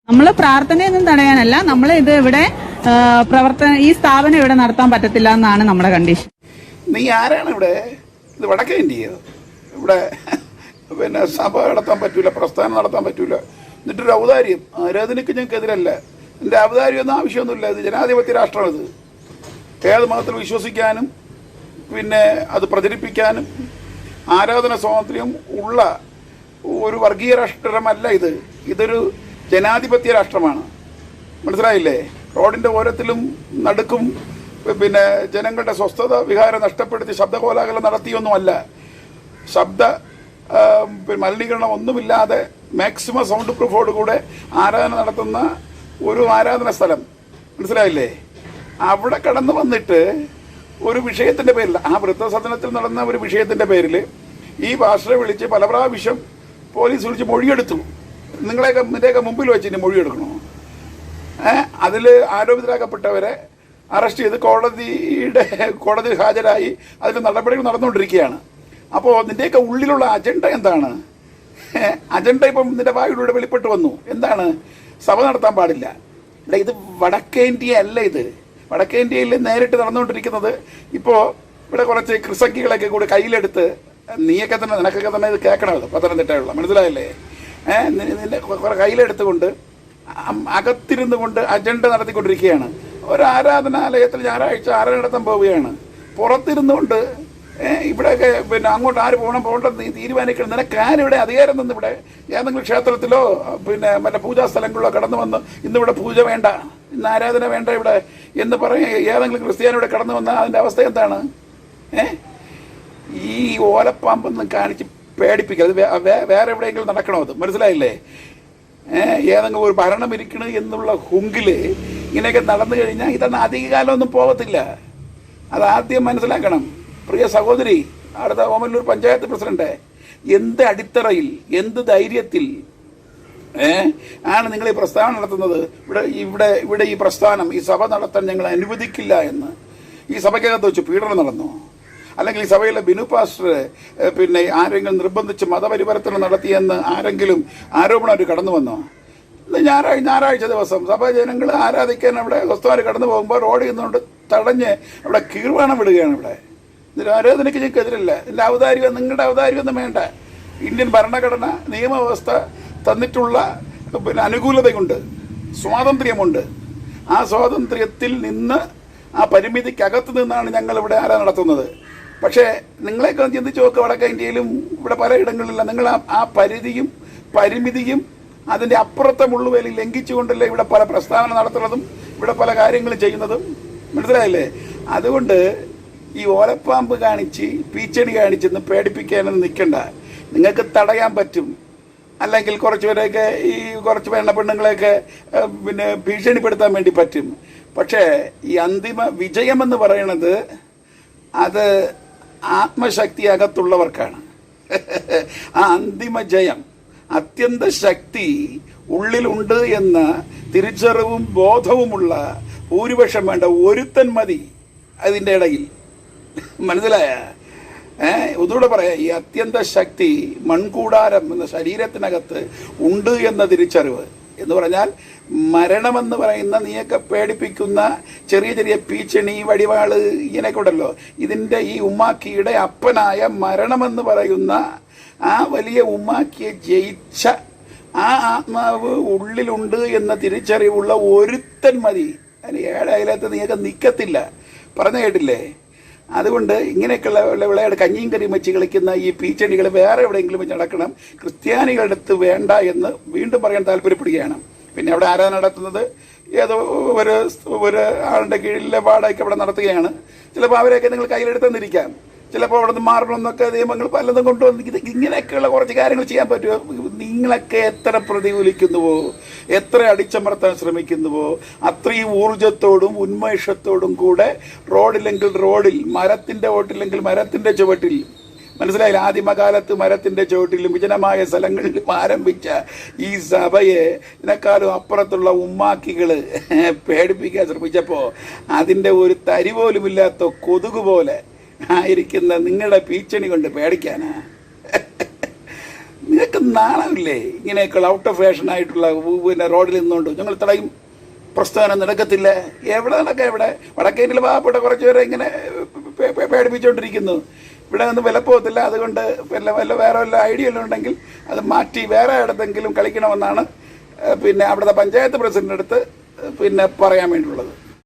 നമ്മൾ പ്രാർത്ഥനയൊന്നും തടയാനല്ല, നമ്മൾ ഇത് ഇവിടെ ഈ സ്ഥാപനം ഇവിടെ നടത്താൻ പറ്റത്തില്ല എന്നാണ് നമ്മുടെ കണ്ടീഷൻ. നീ ആരാണ് ഇവിടെ? ഇത് വടക്കേ ഇന്ത്യയോ? ഇവിടെ പിന്നെ സഭ നടത്താൻ പറ്റൂല, പ്രസ്ഥാനം നടത്താൻ പറ്റൂല, എന്നിട്ടൊരു ഔദാര്യം. ആരാധനയ്ക്ക് ഞങ്ങൾക്കെതിരല്ല, എൻ്റെ ഔദാര്യമൊന്നും ആവശ്യമൊന്നുമില്ല. ഇത് ജനാധിപത്യ രാഷ്ട്രം. ഇത് ഏത് മതത്തിൽ വിശ്വസിക്കാനും പിന്നെ അത് പ്രചരിപ്പിക്കാനും ആരാധന സ്വാതന്ത്ര്യം ഉള്ള ഒരു വർഗീയ രാഷ്ട്രമല്ല ഇത്. ഇതൊരു ജനാധിപത്യ രാഷ്ട്രമാണ്. മനസ്സിലായില്ലേ? റോഡിൻ്റെ ഓരത്തിലും നടുക്കും പിന്നെ ജനങ്ങളുടെ സ്വസ്ഥത വികാരം നഷ്ടപ്പെടുത്തി ശബ്ദകോലാഹലം നടത്തിയൊന്നുമല്ല. ശബ്ദ മലിനീകരണം ഒന്നുമില്ലാതെ മാക്സിമം സൗണ്ട് പ്രൂഫോടുകൂടെ ആരാധന നടത്തുന്ന ഒരു ആരാധന സ്ഥലം. മനസ്സിലായില്ലേ? അവിടെ കടന്നു വന്നിട്ട് ഒരു വിഷയത്തിൻ്റെ പേരിൽ, ആ വൃദ്ധസദനത്തിൽ നടന്ന ഒരു വിഷയത്തിൻ്റെ പേരിൽ ഈ ഭാഷയെ വിളിച്ച് പല പ്രാവശ്യം പോലീസ് വിളിച്ച് മൊഴിയെടുത്തു. നിന്റെയൊക്കെ മുമ്പിൽ വെച്ച് ഇനി മൊഴിയെടുക്കണോ? അതിൽ ആരോപിതരാക്കപ്പെട്ടവരെ അറസ്റ്റ് ചെയ്ത് കോടതിയിൽ ഹാജരായി അതിൻ്റെ നടപടികൾ നടന്നുകൊണ്ടിരിക്കുകയാണ്. അപ്പോൾ നിന്റെയൊക്കെ ഉള്ളിലുള്ള അജണ്ട എന്താണ്? അജണ്ട ഇപ്പം നിന്റെ വായിലൂടെ വെളിപ്പെട്ട് വന്നു. എന്താണ്? സഭ നടത്താൻ പാടില്ല. ഇവിടെ ഇത് വടക്കേ ഇന്ത്യ അല്ല. ഇത് വടക്കേ ഇന്ത്യയിൽ നേരിട്ട് നടന്നുകൊണ്ടിരിക്കുന്നത്. ഇപ്പോൾ ഇവിടെ കുറച്ച് ക്രിസംഖികളൊക്കെ കൂടി കയ്യിലെടുത്ത് നിനക്കൊക്കെ തന്നെ ഇത് കേൾക്കണമല്ലോ, പത്തനംതിട്ടയുള്ള. മനസ്സിലായല്ലേ? നിന്റെ കുറെ കയ്യിലെടുത്തുകൊണ്ട് അകത്തിരുന്നു കൊണ്ട് അജണ്ട നടത്തിക്കൊണ്ടിരിക്കുകയാണ്. ഒരു ആരാധനാലയത്തിൽ ഞായറാഴ്ച ആരാധന നടത്താൻ പോവുകയാണ്. പുറത്തിരുന്നുകൊണ്ട് ഇവിടെയൊക്കെ പിന്നെ അങ്ങോട്ട് ആര് പോകണ്ടെന്ന് നീ തീരുമാനിക്കണം. നിനക്ക് ആരിവിടെ അധികാരം നിന്ന് ഇവിടെ ഏതെങ്കിലും ക്ഷേത്രത്തിലോ പിന്നെ മറ്റേ പൂജാ സ്ഥലങ്ങളിലോ കടന്നു വന്ന് ഇന്നിവിടെ പൂജ വേണ്ട, ഇന്ന് ആരാധന വേണ്ട ഇവിടെ എന്ന് പറയും ഏതെങ്കിലും ക്രിസ്ത്യാനിയുടെ കടന്നു വന്നാൽ അതിൻ്റെ അവസ്ഥ എന്താണ്? ഈ ഓലപ്പാമ്പൊന്നും കാണിച്ച് പേടിപ്പിക്കുക. അത് വേറെ എവിടെയെങ്കിലും നടക്കണോ? അത് മനസ്സിലായില്ലേ? ഏതെങ്കിലും ഒരു ഭരണം ഇരിക്കണത് എന്നുള്ള ഹുങ്കില് ഇങ്ങനെയൊക്കെ നടന്നു കഴിഞ്ഞാൽ ഇതൊന്നും അധികകാലമൊന്നും പോകത്തില്ല. അതാദ്യം മനസ്സിലാക്കണം. പ്രിയ സഹോദരി, അടുത്ത ഓമല്ലൂർ പഞ്ചായത്ത് പ്രസിഡന്റ്, എന്ത് അടിത്തറയിൽ, എന്ത് ധൈര്യത്തിൽ ആണ് നിങ്ങൾ ഈ പ്രസ്ഥാനം നടത്തുന്നത്? ഇവിടെ ഈ പ്രസ്ഥാനം, ഈ സഭ നടത്താൻ ഞങ്ങൾ അനുവദിക്കില്ല എന്ന് ഈ സഭയ്ക്കകത്ത് വെച്ച് പീഡനം നടന്നു? അല്ലെങ്കിൽ ഈ സഭയിലെ ബിനു പാസ്റ്റർ പിന്നെ ആരെങ്കിലും നിർബന്ധിച്ച് മതപരിവർത്തനം നടത്തിയെന്ന് ആരെങ്കിലും ആരോപണം അവർ കടന്നു വന്നോ? ഞായറാഴ്ച ദിവസം സഭ ജനങ്ങൾ ആരാധിക്കാൻ അവിടെ ക്രിസ്തുവാർ കടന്നു പോകുമ്പോൾ റോഡിൽ നിന്നുകൊണ്ട് തടഞ്ഞ് അവിടെ കീഴ്വാണം വിടുകയാണ്. ഇവിടെ ഇതിന് ആരാധനയ്ക്ക് ഞങ്ങൾക്കെതിരല്ല. ഇതിൻ്റെ ഔദാര്യം, നിങ്ങളുടെ ഔദാര്യമൊന്നും വേണ്ട. ഇന്ത്യൻ ഭരണഘടന നിയമവ്യവസ്ഥ തന്നിട്ടുള്ള പിന്നെ അനുകൂലതയുണ്ട്, സ്വാതന്ത്ര്യമുണ്ട്. ആ സ്വാതന്ത്ര്യത്തിൽ നിന്ന്, ആ പരിമിതിക്കകത്ത് നിന്നാണ് ഞങ്ങളിവിടെ ആരാധന നടത്തുന്നത്. പക്ഷേ നിങ്ങളെയൊക്കെ ചിന്തിച്ച് നോക്കുക, വടക്കേ ഇന്ത്യയിലും ഇവിടെ പലയിടങ്ങളിലുള്ള നിങ്ങൾ ആ പരിധിയും പരിമിതിയും അതിൻ്റെ അപ്പുറത്തെ മുള്ളുവേലി ലംഘിച്ചുകൊണ്ടല്ലേ ഇവിടെ പല പ്രസ്താവന നടത്തുന്നതും ഇവിടെ പല കാര്യങ്ങളും ചെയ്യുന്നതും. മനസ്സിലായില്ലേ? അതുകൊണ്ട് ഈ ഓലപ്പാമ്പ് കാണിച്ച് പീച്ചണി കാണിച്ചെന്ന് പേടിപ്പിക്കാനൊന്നും നിൽക്കണ്ട. നിങ്ങൾക്ക് തടയാൻ പറ്റും. അല്ലെങ്കിൽ കുറച്ചുപേരെയൊക്കെ ഈ കുറച്ച് പെണ്ണുങ്ങളെയൊക്കെ പിന്നെ ഭീഷണിപ്പെടുത്താൻ വേണ്ടി പറ്റും. പക്ഷേ ഈ അന്തിമ വിജയമെന്ന് പറയുന്നത് അത് ആത്മശക്തി അകത്തുള്ളവർക്കാണ്. ആ അന്തിമ ജയം, അത്യന്ത ശക്തി ഉള്ളിലുണ്ട് എന്ന തിരിച്ചറിവും ബോധവുമുള്ള ഭൂരിപക്ഷം വേണ്ട ഒരുത്തൻ മതി അതിൻ്റെ ഇടയിൽ. മനസ്സിലായ? ഒന്നുകൂടെ പറയാം, ഈ അത്യന്ത ശക്തി മൺകൂടാരം എന്ന ശരീരത്തിനകത്ത് ഉണ്ട് എന്ന തിരിച്ചറിവ് എന്ന് പറഞ്ഞാൽ മരണമെന്ന് പറയുന്ന നീയൊക്കെ പേടിപ്പിക്കുന്ന ചെറിയ ചെറിയ പീച്ചണി, വടിവാള് ഇങ്ങനെയൊക്കെ ഉണ്ടല്ലോ, ഇതിൻ്റെ ഈ ഉമ്മാക്കിയുടെ അപ്പനായ മരണമെന്ന് പറയുന്ന ആ വലിയ ഉമ്മാക്കിയെ ജയിച്ച ആ ആത്മാവ് ഉള്ളിലുണ്ട് എന്ന തിരിച്ചറിവുള്ള ഒരുത്തൻ മതി. അതിന് ഏഴായാലത്ത് നീയൊക്കെ നിൽക്കത്തില്ല. പറഞ്ഞു കേട്ടില്ലേ? അതുകൊണ്ട് ഇങ്ങനെയൊക്കെയുള്ള വിളയാട് കഞ്ഞിയും കറിയും വെച്ച് കളിക്കുന്ന ഈ പീച്ചണികൾ വേറെ എവിടെയെങ്കിലും വെച്ച് നടക്കണം. ക്രിസ്ത്യാനികളുടെ അടുത്ത് വേണ്ട എന്ന് വീണ്ടും പറയാൻ താല്പര്യപ്പെടുകയാണ്. പിന്നെ അവിടെ ആരാധന നടത്തുന്നത് ഏതോ ഒരു ആളുടെ കീഴിലെ വാടകയ്ക്ക് അവിടെ നടത്തുകയാണ്. ചിലപ്പോൾ അവരെയൊക്കെ നിങ്ങൾ കയ്യിലെടുത്തെന്നിരിക്കാം. ചിലപ്പോൾ അവിടെ നിന്ന് മാറണമെന്നൊക്കെ നിയമങ്ങൾ പലതും കൊണ്ടുവന്ന് ഇങ്ങനെയൊക്കെയുള്ള കുറച്ച് കാര്യങ്ങൾ ചെയ്യാൻ പറ്റുമോ? നിങ്ങളൊക്കെ എത്ര പ്രതികൂലിക്കുന്നുവോ, എത്ര അടിച്ചമർത്താൻ ശ്രമിക്കുന്നുവോ, അത്രയും ഊർജത്തോടും ഉന്മേഷത്തോടും കൂടെ റോഡില്ലെങ്കിൽ റോഡിൽ, മരത്തിൻ്റെ ഓട്ടില്ലെങ്കിൽ മരത്തിൻ്റെ ചുവട്ടിൽ, മനസ്സിലായില്ല? ആദിമകാലത്ത് മരത്തിൻ്റെ ചുവട്ടിലും വിജനമായ സ്ഥലങ്ങളിലും ആരംഭിച്ച ഈ സഭയെ ഇതിനേക്കാളും അപ്പുറത്തുള്ള ഉമ്മാക്കികൾ പേടിപ്പിക്കാൻ ശ്രമിച്ചപ്പോൾ അതിൻ്റെ ഒരു തരി പോലുമില്ലാത്ത കൊതുക് പോലെ ആയിരിക്കുന്ന നിങ്ങളുടെ പീച്ചണി കൊണ്ട് പേടിക്കാനാ? നിനക്ക് നാണമില്ലേ ഇങ്ങനെയൊക്കെയുള്ള ഔട്ട് ഓഫ് ഫാഷൻ ആയിട്ടുള്ള പിന്നെ റോഡിൽ നിന്നുകൊണ്ട് ഞങ്ങൾ ഇത്രയും പ്രസ്ഥാനം നടക്കത്തില്ല? എവിടെ നടക്കാം? ഇവിടെ വടക്കേന്ത്യയിൽ പാവപ്പെട്ട കുറച്ച് പേരെ ഇങ്ങനെ പേടിപ്പിച്ചുകൊണ്ടിരിക്കുന്നു. ഇവിടെ ഒന്നും വിലപ്പോകത്തില്ല. അതുകൊണ്ട് വല്ല വേറെ വല്ല ഐഡിയ എല്ലാം ഉണ്ടെങ്കിൽ അത് മാറ്റി വേറെ ഇടത്തെങ്കിലും കളിക്കണമെന്നാണ് പിന്നെ അവിടുത്തെ പഞ്ചായത്ത് പ്രസിഡന്റ് അടുത്ത് പിന്നെ പറയാൻ വേണ്ടിയുള്ളത്.